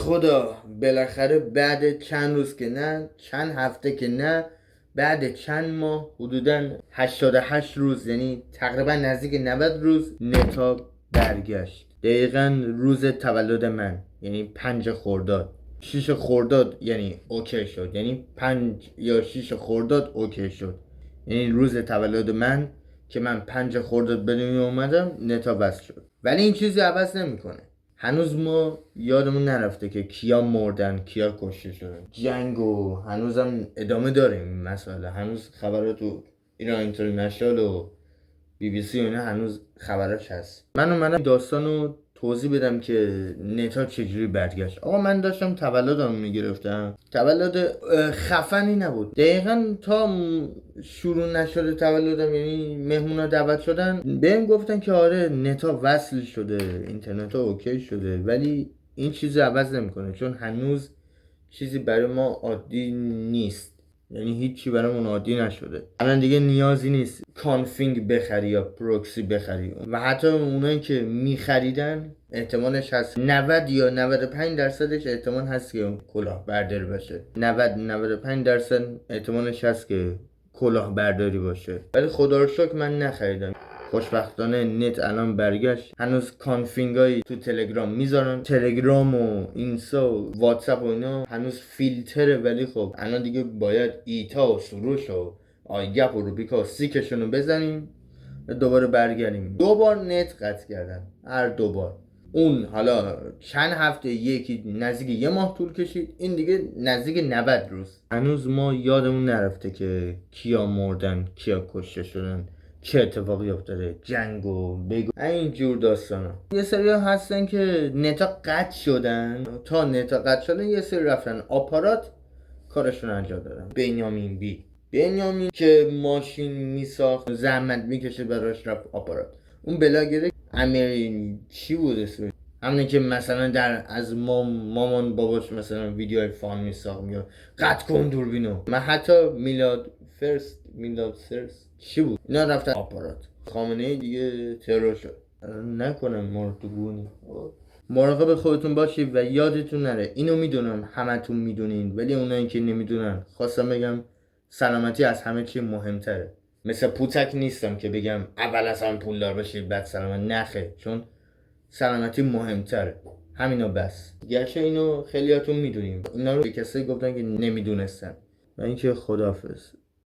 خدا بالاخره بعد چند روز که نه، چند هفته که نه، بعد چند ماه، حدوداً 88 روز، یعنی تقریبا نزدیک 90 روز، نتا برگشت. دقیقاً روز تولد من، یعنی 5 خرداد. 6 خرداد یعنی اوکی شد، یعنی 5 یا 6 خرداد اوکی شد، یعنی روز تولد من که من 5 خرداد به دنیا اومدم نتا بس شد. ولی این چیزی عوض نمیکنه. هنوز ما یادمون نرفته که کیا مردن، کیا کشته شدن. جنگو هنوزم ادامه داریم این مسئله. هنوز خبرات تو ایران اینترنشنال و BBC و اینا هنوز خبراش هست. من اومدم داستانو توضیح بدم که نتا چجوری برگشت. آقا من داشتم تولدم میگرفتم. تولد خفنی نبود. دقیقا تا شروع نشده تولدم، یعنی مهمونا دعوت شدن، بهم گفتن که آره نتا وصل شده، اینترنت اوکی شده، ولی این چیزی عوض نمیکنه، چون هنوز چیزی برای ما عادی نیست. یعنی هیچی برامون عادی نشده. الان دیگه نیازی نیست کانفینگ بخری یا پروکسی بخری، و حتی اونایی که میخریدن احتمالش هست 90 یا 95 درصدش احتمال هست که کلاه برداری باشه. 90-95% احتمالش هست که کلاه برداری باشه. ولی خدا رو شکر من نخریدم. خوشبختانه نت الان برگشت. هنوز کانفینگایی تو تلگرام میذارن، تلگرام و اینستا و واتساپ و اینا هنوز فیلتره، ولی خب الان دیگه باید ایتا و سروش و آیگپ و روبیکا و سیکشون رو بزنیم دوباره برگردیم. 2 بار نت قطع کردن، هر 2 بار. اون حالا چند هفته، یکی نزدیک 1 ماه طول کشید، این دیگه نزدیک 90 روز. هنوز ما یادمون نرفته که کیا مردن، کیا کشته شدن، چه اتفاقی افتاده، جنگ و بگو این جور داستانا. یه سری هستن که نتا قطع شدن، تا نتا قطع شدن یه سری رفتن آپارات کارشون انجام دادن. بنیامین که ماشین میساخت، زحمت میکشه براش، رفت آپارات. اون بلاگره چی بود اسمش؟ همونه که مثلا از مامان باباش مثلا ویدیوهای فان میساخت، یا قطع کن دوربینو. من حتی میلاد سرس چی بود، اینا رفتن آپارات. خامنه‌ای دیگه ترور شد. نکنم ما رو تو گونی. مراقب خودتون باشید و یادتون نره، اینو میدونم همتون میدونین، ولی اونایی که نمیدونن خواستم بگم سلامتی از همه چی مهمتره. مثل پوتک نیستم که بگم اول از هم پولدار باشید بعد سلامت، نخه، چون سلامتی مهمتره. همینو بس. گرچه اینو خیلیاتون میدونیم، اینا رو به کسایی گفتن که نمیدونستن. و اینکه خداحافظ.